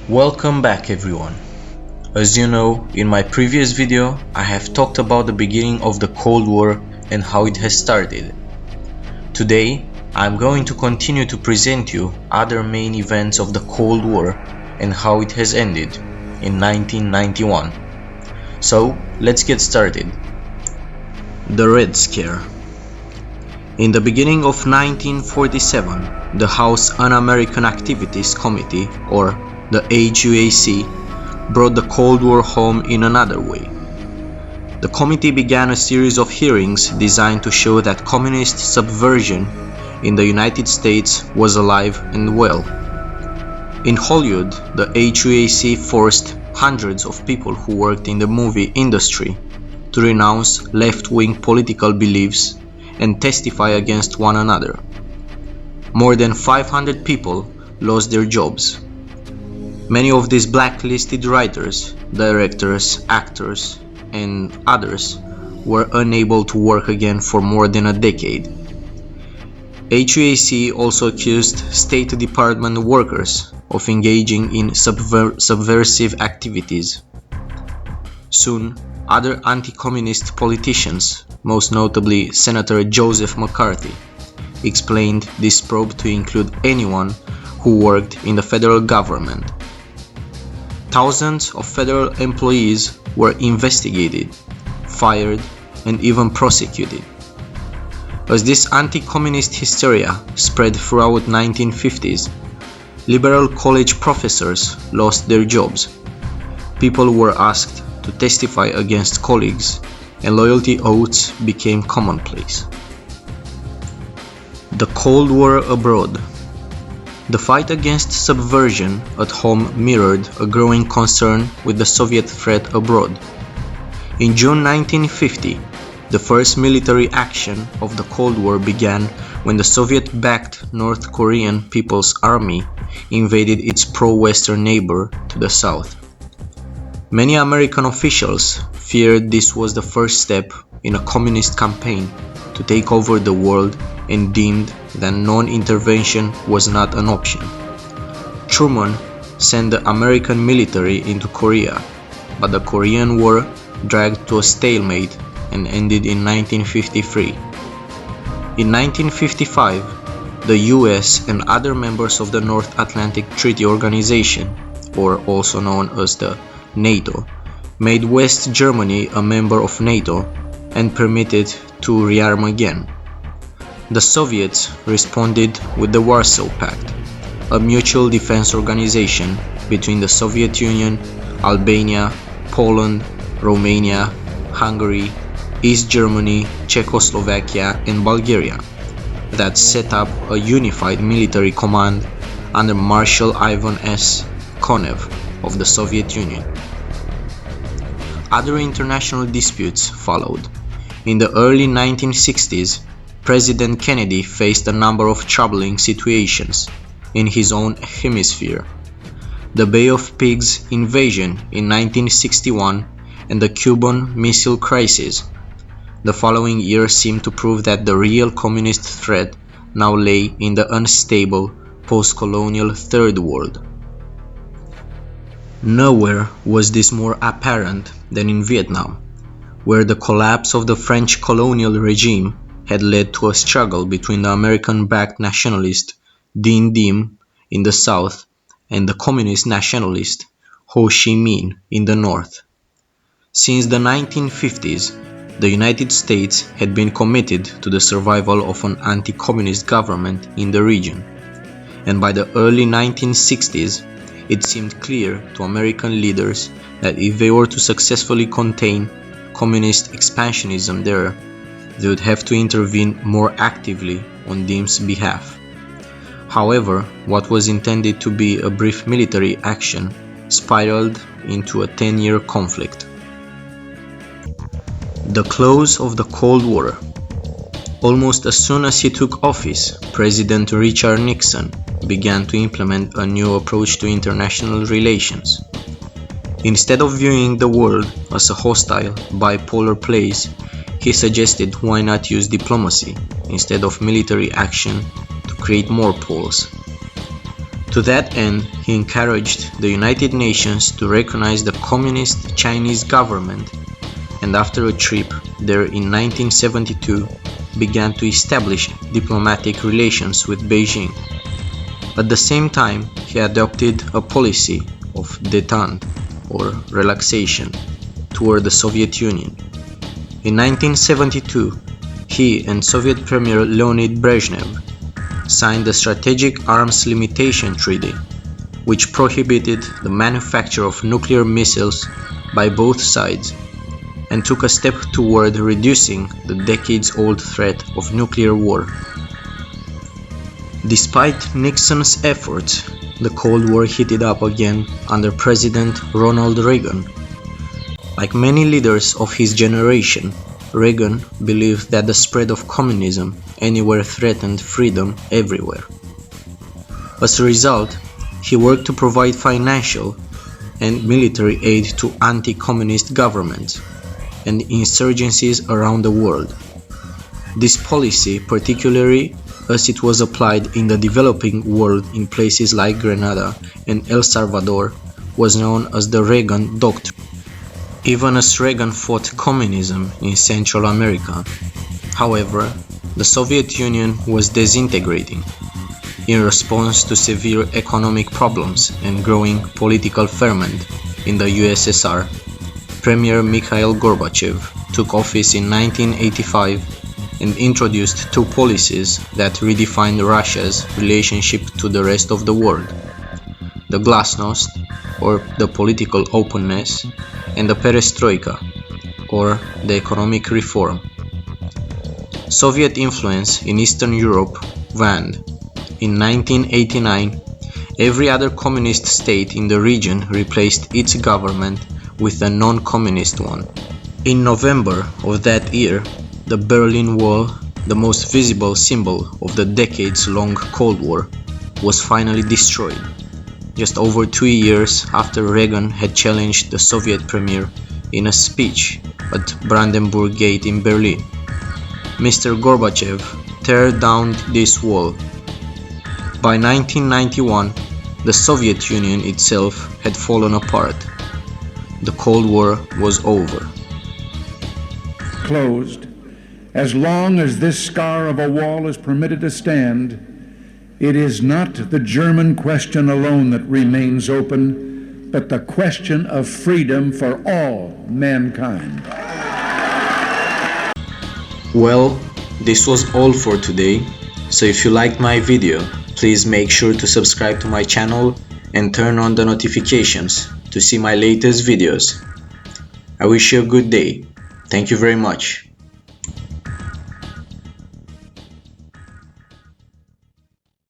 Welcome back everyone. As you know, in my previous video I have talked about the beginning of the Cold War and how it has started. Today I am going to continue to present you other main events of the Cold War and how it has ended in 1991. So let's get started. The Red Scare. In the beginning of 1947, the House Un-American Activities Committee, or the HUAC, brought the Cold War home in another way. The committee began a series of hearings designed to show that communist subversion in the United States was alive and well. In Hollywood, the HUAC forced hundreds of people who worked in the movie industry to renounce left-wing political beliefs and testify against one another. More than 500 people lost their jobs. Many of these blacklisted writers, directors, actors, and others were unable to work again for more than a decade. HUAC also accused State Department workers of engaging in subversive activities. Soon, other anti-communist politicians, most notably Senator Joseph McCarthy, explained this probe to include anyone who worked in the federal government. Thousands of federal employees were investigated, fired, and even prosecuted. As this anti-communist hysteria spread throughout the 1950s, liberal college professors lost their jobs. People were asked to testify against colleagues, and loyalty oaths became commonplace. The Cold War abroad. The fight against subversion at home mirrored a growing concern with the Soviet threat abroad. In June 1950, the first military action of the Cold War began when the Soviet-backed North Korean People's Army invaded its pro-Western neighbor to the south. Many American officials feared this was the first step in a communist campaign to take over the world and deemed that non-intervention was not an option. Truman sent the American military into Korea, but the Korean War dragged to a stalemate and ended in 1953. In 1955, the US and other members of the North Atlantic Treaty Organization, or also known as the NATO, made West Germany a member of NATO and permitted to rearm again. The Soviets responded with the Warsaw Pact, a mutual defense organization between the Soviet Union, Albania, Poland, Romania, Hungary, East Germany, Czechoslovakia, and Bulgaria, that set up a unified military command under Marshal Ivan S. Konev of the Soviet Union. Other international disputes followed. In the early 1960s, President Kennedy faced a number of troubling situations in his own hemisphere. The Bay of Pigs invasion in 1961 and the Cuban Missile Crisis. The following year seemed to prove that the real communist threat now lay in the unstable, post-colonial Third World. Nowhere was this more apparent than in Vietnam, where the collapse of the French colonial regime had led to a struggle between the American-backed nationalist Dinh Diem in the south and the communist nationalist Ho Chi Minh in the north. Since the 1950s, the United States had been committed to the survival of an anti-communist government in the region, and by the early 1960s, it seemed clear to American leaders that if they were to successfully contain communist expansionism there, they would have to intervene more actively on Diem's behalf. However, what was intended to be a brief military action spiraled into a 10-year conflict. The close of the Cold War. Almost as soon as he took office, President Richard Nixon began to implement a new approach to international relations. Instead of viewing the world as a hostile, bipolar place, he suggested why not use diplomacy instead of military action to create more poles. To that end, he encouraged the United Nations to recognize the Communist Chinese government, and after a trip there in 1972 began to establish diplomatic relations with Beijing. At the same time, he adopted a policy of détente or relaxation toward the Soviet Union. In 1972, he and Soviet Premier Leonid Brezhnev signed the Strategic Arms Limitation Treaty, which prohibited the manufacture of nuclear missiles by both sides and took a step toward reducing the decades-old threat of nuclear war. Despite Nixon's efforts, the Cold War heated up again under President Ronald Reagan. Like many leaders of his generation, Reagan believed that the spread of communism anywhere threatened freedom everywhere. As a result, he worked to provide financial and military aid to anti-communist governments and insurgencies around the world. This policy, particularly as it was applied in the developing world in places like Grenada and El Salvador, was known as the Reagan Doctrine. Even as Reagan fought communism in Central America, however, the Soviet Union was disintegrating. In response to severe economic problems and growing political ferment in the USSR, Premier Mikhail Gorbachev took office in 1985 and introduced two policies that redefined Russia's relationship to the rest of the world: the glasnost, or the political openness, and the perestroika, or the economic reform. Soviet influence in Eastern Europe waned. In 1989, every other communist state in the region replaced its government with a non-communist one. In November of that year, the Berlin Wall, the most visible symbol of the decades-long Cold War, was finally destroyed, just over 2 years after Reagan had challenged the Soviet premier in a speech at Brandenburg Gate in Berlin. Mr. Gorbachev, tear down this wall. By 1991, the Soviet Union itself had fallen apart. The Cold War was over. Closed. As long as this scar of a wall is permitted to stand, it is not the German question alone that remains open, but the question of freedom for all mankind. Well, this was all for today, so if you liked my video, please make sure to subscribe to my channel and turn on the notifications to see my latest videos. I wish you a good day. Thank you very much.